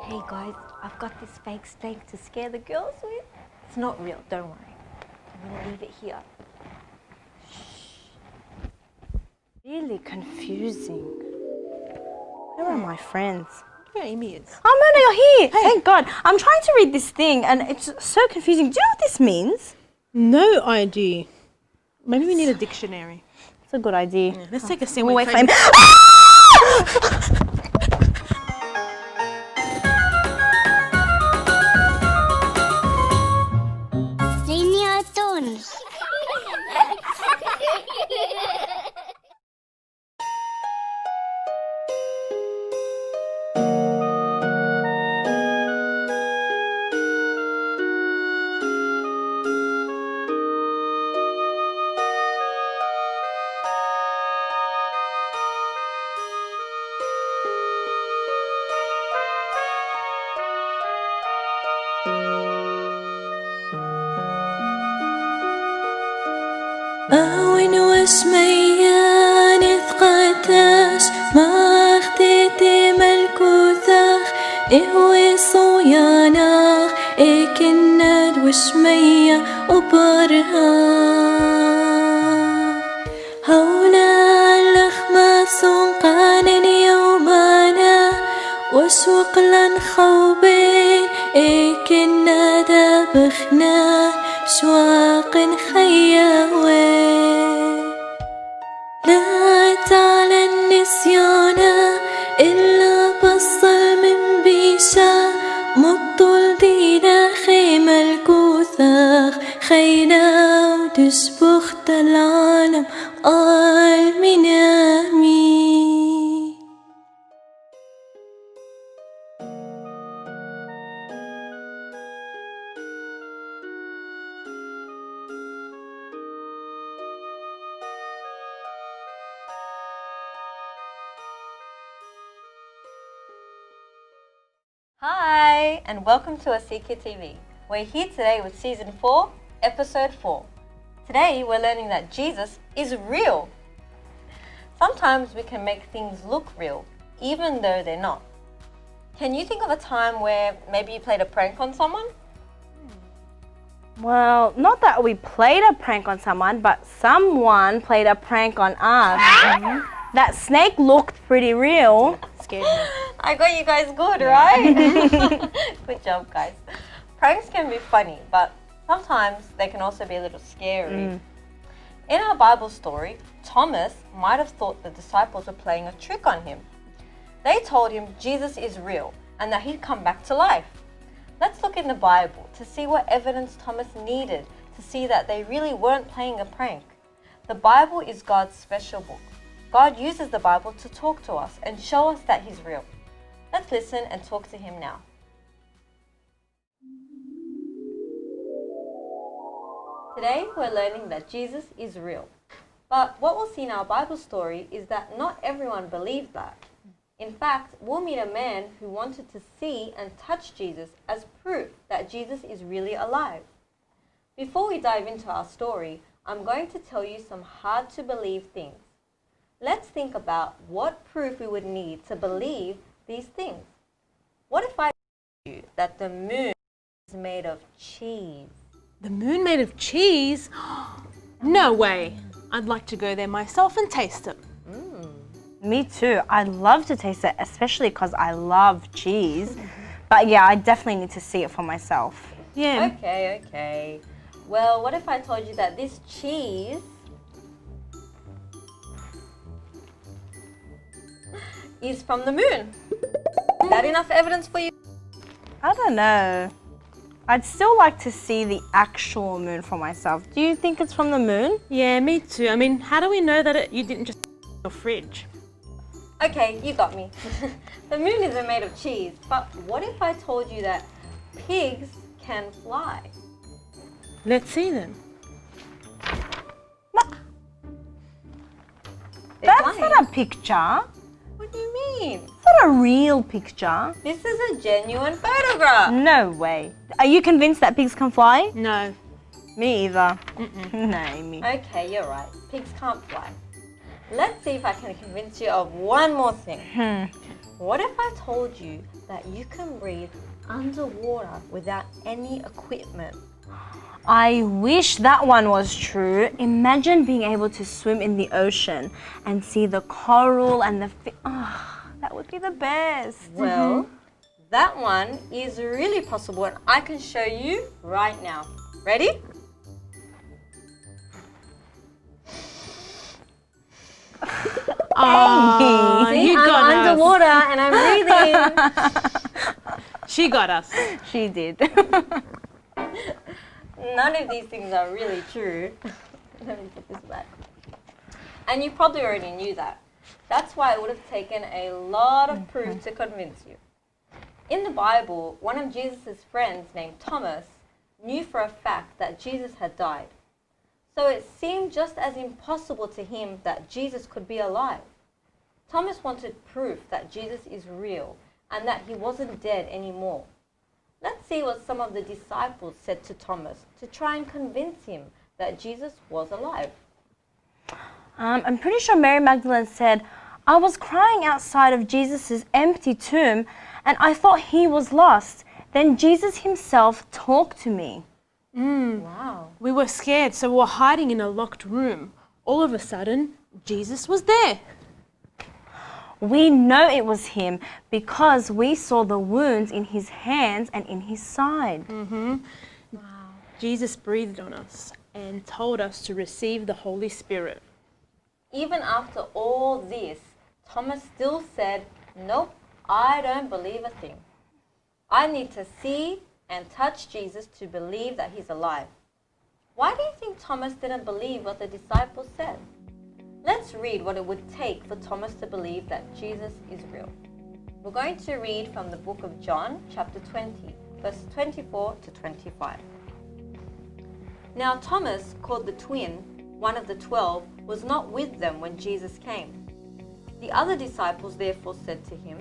Hey guys, I've got this fake snake to scare the girls with. It's not real, don't worry. I'm gonna leave it here. Really confusing. Where are my friends? Where Amy is. Oh, Mona, you're here. Thank God. I'm trying to read this thing and it's so confusing. Do you know what this means? No idea. Maybe we need a dictionary. It's a good idea. Yeah, let's take a scene. We'll wait for him. Senior Tones. أوين واسميان إثقاتاش ما اختيتي ملكوثاخ إهوي صوياناخ إكناد واسميا وبرها هولا لخما سنقان يومانا وسوق لن خوبين إكناد بخنا سواق خياوي لا تعلى النسيان إلا بصل من بيشا مطل دينا خيم الكوثاخ خينا ودسبخت العالم آل منامي. Hi, and welcome to Asika TV. We're here today with Season 4, Episode 4. Today, we're learning that Jesus is real. Sometimes we can make things look real, even though they're not. Can you think of a time where maybe you played a prank on someone? Well, not that we played a prank on someone, but someone played a prank on us. That snake looked pretty real. Scared me. I got you guys good, right? Good job, guys. Pranks can be funny, but sometimes they can also be a little scary. In our Bible story, Thomas might have thought the disciples were playing a trick on him. They told him Jesus is real and that he'd come back to life. Let's look in the Bible to see what evidence Thomas needed to see that they really weren't playing a prank. The Bible is God's special book. God uses the Bible to talk to us and show us that he's real. Let's listen and talk to him now. Today we're learning that Jesus is real. But what we'll see in our Bible story is that not everyone believed that. In fact, we'll meet a man who wanted to see and touch Jesus as proof that Jesus is really alive. Before we dive into our story, I'm going to tell you some hard to believe things. Let's think about what proof we would need to believe these things. What if I told you that the moon is made of cheese? The moon made of cheese? No way. I'd like to go there myself and taste it. Me too. I'd love to taste it, especially because I love cheese. But yeah, I definitely need to see it for myself. Yeah. Okay. Well, what if I told you that this cheese is from the moon? Is that enough evidence for you? I don't know. I'd still like to see the actual moon for myself. Do you think it's from the moon? Yeah, me too. I mean, how do we know that you didn't just your fridge? Okay, you got me. The moon isn't made of cheese, but what if I told you that pigs can fly? Let's see then. They're That's flying. not a picture. What do you mean? It's not a real picture. This is a genuine photograph. No way. Are you convinced that pigs can fly? No. Me either. No, Amy. Okay, you're right. Pigs can't fly. Let's see if I can convince you of one more thing. What if I told you that you can breathe underwater without any equipment. I wish that one was true. Imagine being able to swim in the ocean and see the coral and the that would be the best. Well, that one is really possible and I can show you right now. Ready? See, You I'm got us. underwater and I'm breathing. She got us. She did. None of these things are really true. Let me put this back. And you probably already knew that. That's why it would have taken a lot of proof to convince you. In the Bible, one of Jesus' friends named Thomas knew for a fact that Jesus had died. So it seemed just as impossible to him that Jesus could be alive. Thomas wanted proof that Jesus is real and that he wasn't dead anymore. Let's see what some of the disciples said to Thomas to try and convince him that Jesus was alive. I'm pretty sure Mary Magdalene said, I was crying outside of Jesus' empty tomb and I thought he was lost. Then Jesus himself talked to me. Wow. We were scared, so we were hiding in a locked room. All of a sudden, Jesus was there. We know it was him because we saw the wounds in his hands and in his side. Jesus breathed on us and told us to receive the Holy Spirit. Even after all this, Thomas still said, nope, I don't believe a thing. I need to see and touch Jesus to believe that he's alive. Why do you think Thomas didn't believe what the disciples said? Let's read what it would take for Thomas to believe that Jesus is real. We're going to read from the book of John, chapter 20, verse 24 to 25. Now Thomas, called the twin, one of the 12, was not with them when Jesus came. The other disciples therefore said to him,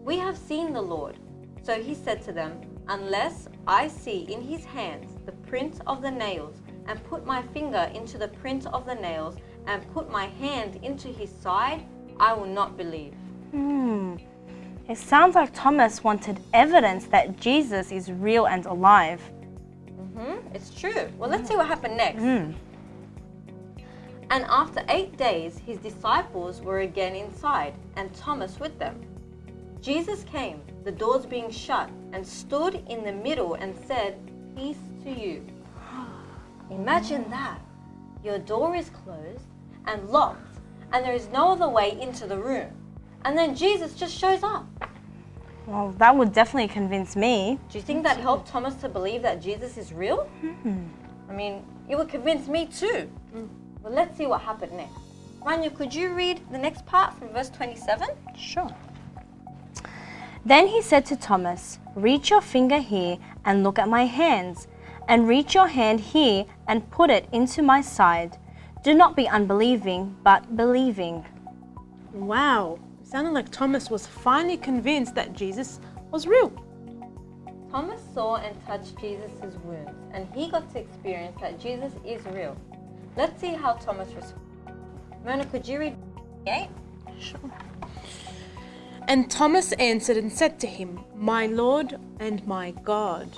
We have seen the Lord. So he said to them, Unless I see in his hands the print of the nails, and put my finger into the print of the nails, and put my hand into his side, I will not believe. It sounds like Thomas wanted evidence that Jesus is real and alive. It's true. Well, let's see what happened next. And after 8 days, his disciples were again inside, and Thomas with them. Jesus came, the doors being shut, and stood in the middle and said, Peace to you. Imagine that. Your door is closed and locked, and there is no other way into the room. And then Jesus just shows up. Well, that would definitely convince me. Do you think that helped Thomas to believe that Jesus is real? I mean, it would convince me too. Well, let's see what happened next. Rania, could you read the next part from verse 27? Sure. Then he said to Thomas, Reach your finger here and look at my hands, and reach your hand here and put it into my side. Do not be unbelieving, but believing. Wow. It sounded like Thomas was finally convinced that Jesus was real. Thomas saw and touched Jesus' wounds, and he got to experience that Jesus is real. Let's see how Thomas responded. Mona, could you read 8? Sure. And Thomas answered and said to him, My Lord and my God.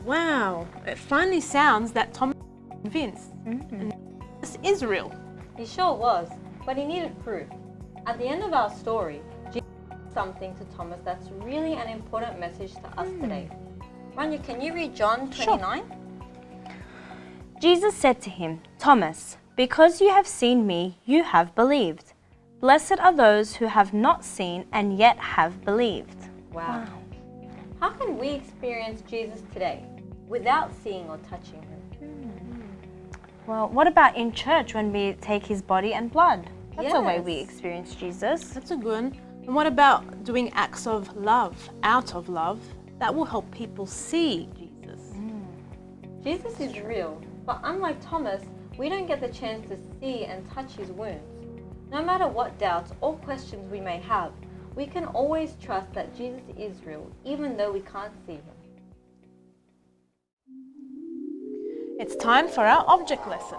Wow. It finally sounds that Thomas was convinced. And this is real. He sure was, but he needed proof. At the end of our story, Jesus said something to Thomas that's really an important message to us today. Rania, can you read John 29? Jesus said to him, Thomas, because you have seen me, you have believed. Blessed are those who have not seen and yet have believed. Wow. How can we experience Jesus today without seeing or touching him? Well, what about in church when we take his body and blood? That's a way we Yes. experience Jesus. That's a good one. And what about doing acts of love, out of love? That will help people see Jesus. Jesus is real, but unlike Thomas, we don't get the chance to see and touch his wounds. No matter what doubts or questions we may have, we can always trust that Jesus is real, even though we can't see him. It's time for our object lesson.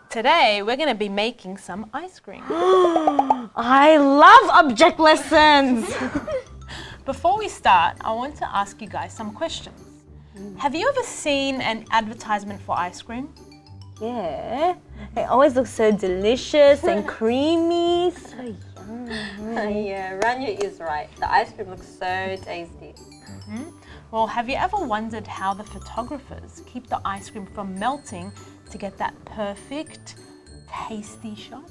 Today, we're going to be making some ice cream. I love object lessons. before we start, I want to ask you guys some questions. Have you ever seen an advertisement for ice cream? Yeah. It always looks so delicious and creamy. So yum. Yeah, Rania is right. The ice cream looks so tasty. Well, have you ever wondered how the photographers keep the ice cream from melting to get that perfect, tasty shot?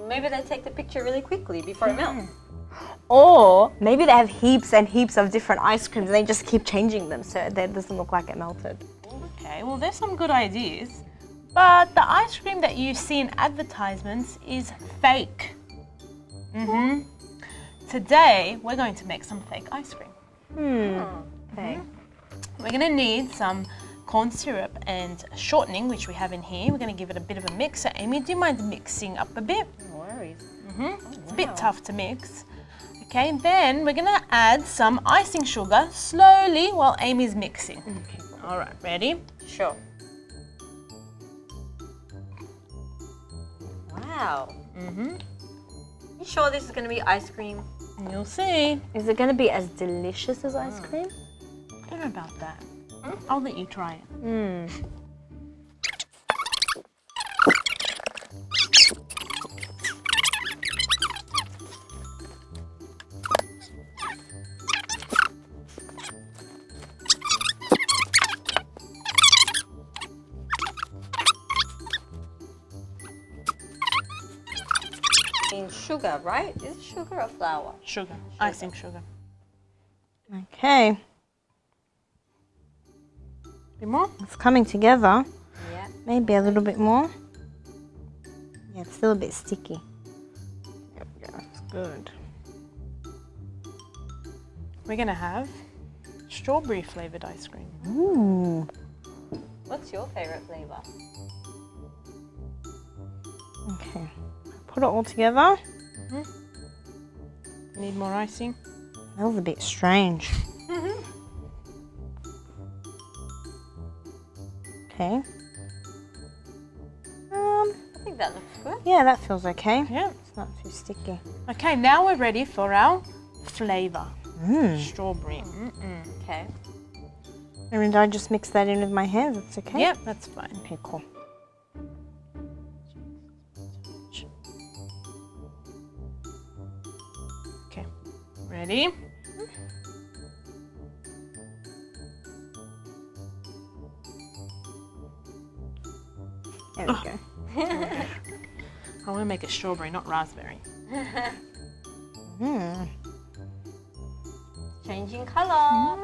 Maybe they take the picture really quickly before it melts. Or maybe they have heaps and heaps of different ice creams and they just keep changing them so that it doesn't look like it melted. Okay, well, there's some good ideas. But the ice cream that you see in advertisements is fake. Today, we're going to make some fake ice cream. Okay. We're going to need some corn syrup and shortening, which we have in here. We're going to give it a bit of a mix. So, Amy, do you mind mixing up a bit? No worries. It's a bit tough to mix. Okay, and then we're going to add some icing sugar slowly while Amy's mixing. Okay. All right, ready? Sure. Wow. You sure this is going to be ice cream? You'll see. Is it going to be as delicious as ice cream? I don't know about that. I'll let you try it. In sugar, right? Is it sugar or flour? Sugar, icing sugar. Okay, Bit more? it's coming together. Yeah. Maybe a little bit more. Yeah, it's still a bit sticky. There we go, it's good. We're going to have strawberry flavoured ice cream. Ooh. What's your favorite flavor? Okay, put it all together. Need more icing? Smells a bit strange. Okay. I think that looks good. Yeah, that feels okay. Yeah. It's not too sticky. Okay, now we're ready for our flavour. Strawberry. Okay. And I just mix that in with my hands. It's okay. Yep, that's fine. Okay, cool. Okay, ready? There we go. I want to make it strawberry, not raspberry. Changing color.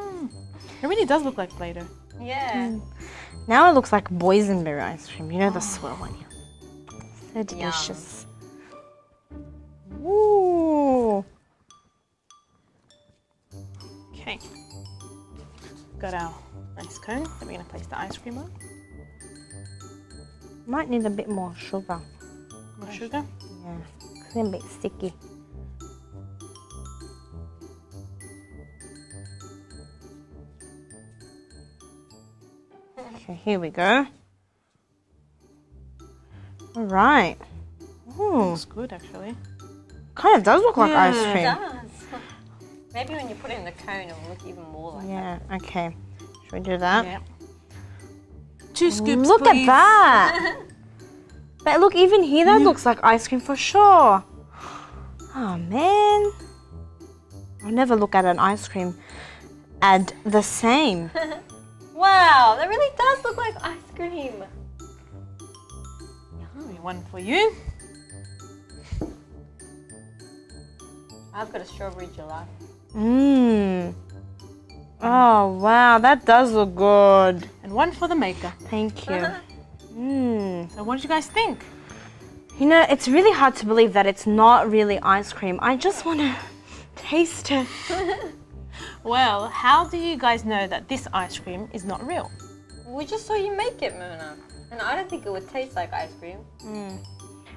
It really does look like Play-Doh. Yeah. Now it looks like boysenberry ice cream. You know the swirl one. So delicious. Ooh. Okay. Got our ice cone that we're going to place the ice cream on. Might need a bit more sugar. More sugar. Yeah, 'cause it's a bit sticky. Okay, here we go. All right. Ooh, Looks good, actually. kind of does look like ice It cream. does. Maybe when you put it in the cone, it will look even more like Yeah. Okay. Should we do that? Yeah. 2 scoops, Look please. at that. But look, even here, that looks like ice cream for sure. Oh man. I'll never look at an ice cream ad the same. Wow, that really does look like ice cream. One for you. I've got a strawberry gelato. Mmm. Oh wow, that does look good. And one for the maker. Thank you. Mmm. So what did you guys think? You know, it's really hard to believe that it's not really ice cream. I just want to taste it. Well, how do you guys know that this ice cream is not real? We just saw you make it, Mona. And I don't think it would taste like ice cream.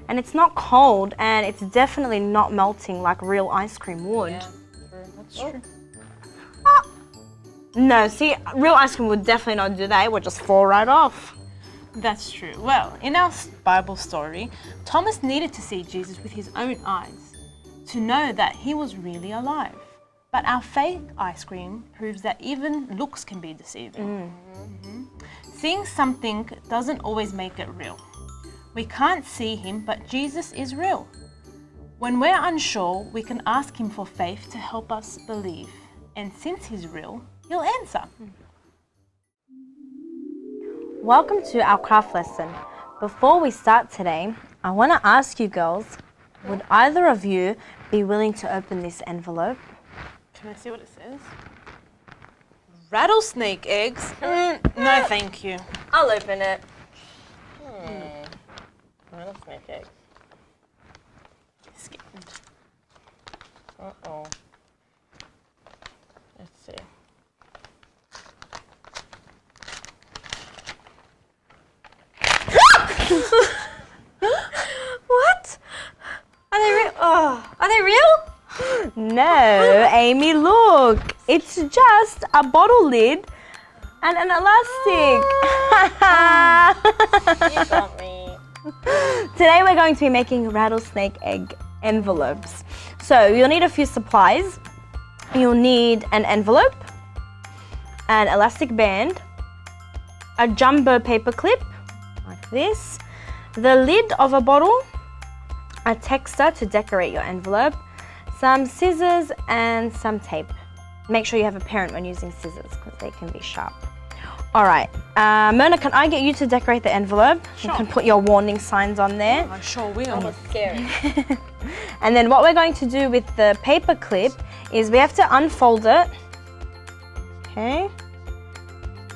And it's not cold, and it's definitely not melting like real ice cream would. Yeah, true. That's true. No, see, real ice cream would definitely not do that. It would just fall right off. That's true. Well, in our Bible story, Thomas needed to see Jesus with his own eyes to know that he was really alive. But our fake ice cream proves that even looks can be deceiving. Seeing something doesn't always make it real. We can't see him, but Jesus is real. When we're unsure, we can ask him for faith to help us believe. And since he's real, he'll answer. Welcome to our craft lesson. Before we start today, I want to ask you girls, would either of you be willing to open this envelope? Can I see what it says? Rattlesnake eggs? No, thank you. I'll open it. Rattlesnake eggs. Scared. Uh-oh. Let's see. What? Are they real? Oh, are they real? No, Amy, look. It's just a bottle lid and an elastic. You got me. Today we're going to be making rattlesnake egg envelopes. So you'll need a few supplies. You'll need an envelope, an elastic band, a jumbo paper clip, like this, the lid of a bottle, a texter to decorate your envelope, some scissors and some tape. Make sure you have a parent when using scissors because they can be sharp. All right, Myrna, can I get you to decorate the envelope? Sure. You can put your warning signs on there. I sure will. That was scary. And then what we're going to do with the paper clip is we have to unfold it. Okay.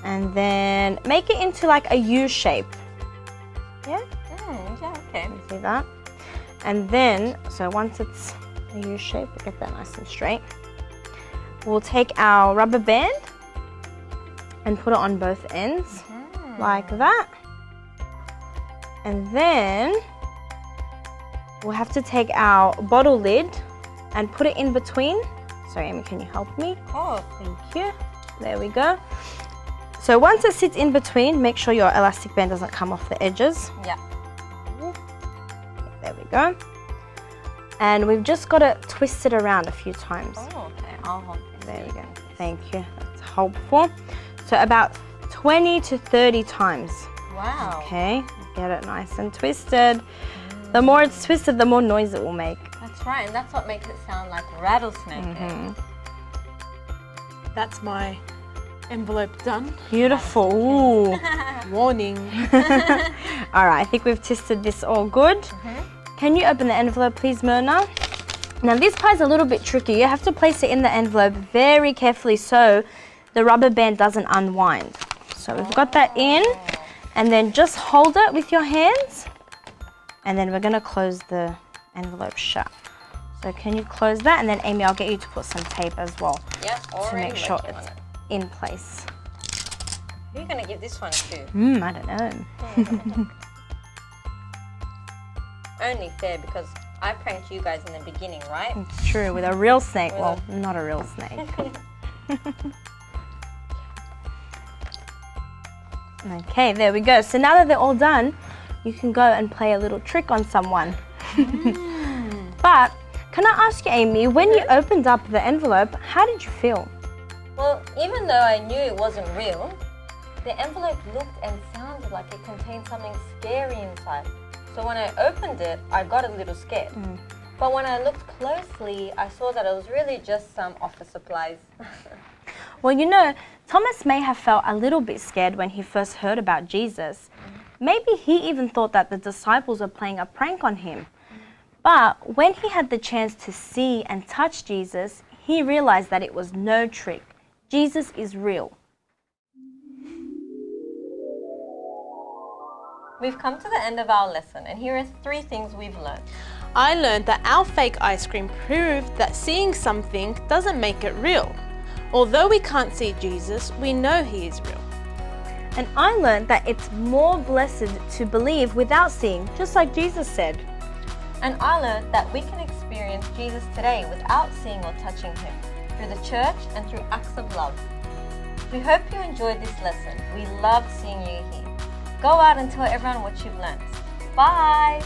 And then make it into like a U shape. Yeah? Yeah, okay. See that? And then, so once it's a U shape, we get that nice and straight. We'll take our rubber band and put it on both ends, like that. And then we'll have to take our bottle lid and put it in between. Sorry, Amy, can you help me? Oh, Thank you. There we go. So once it sits in between, make sure your elastic band doesn't come off the edges. yeah. There we go. And we've just got to twist it around a few times. Oh, okay. I'll hold this. There we go. Thank you. That's helpful. So about 20 to 30 times. Wow. Okay. Get it nice and twisted. The more it's twisted, the more noise it will make. That's right, and that's what makes it sound like rattlesnake eggs. That's my envelope done. Beautiful. Ooh. Warning. All right. I think we've twisted this all good. Can you open the envelope, please, Myrna? Now, this pie's a little bit tricky. You have to place it in the envelope very carefully so the rubber band doesn't unwind. So we've got that in, and then just hold it with your hands, and then we're going to close the envelope shut. So can you close that? And then, Amy, I'll get you to put some tape as well Yep, to already make sure working on it's it. in place. Who are you going to give this one to? I don't know. Only fair because I pranked you guys in the beginning, right? It's true, with a real snake. Well, not a real snake. Okay, there we go. So now that they're all done, you can go and play a little trick on someone. But can I ask you, Amy, when you opened up the envelope, how did you feel? Well, even though I knew it wasn't real, the envelope looked and sounded like it contained something scary inside. So when I opened it, I got a little scared. But when I looked closely, I saw that it was really just some office supplies. Well, you know, Thomas may have felt a little bit scared when he first heard about Jesus. Maybe he even thought that the disciples were playing a prank on him. But when he had the chance to see and touch Jesus, he realized that it was no trick. Jesus is real. We've come to the end of our lesson, and here are 3 things we've learned. I learned that our fake ice cream proved that seeing something doesn't make it real. Although we can't see Jesus, we know he is real. And I learned that it's more blessed to believe without seeing, just like Jesus said. And I learned that we can experience Jesus today without seeing or touching him, through the church and through acts of love. We hope you enjoyed this lesson. We loved seeing you here. Go out and tell everyone what you've learned. Bye!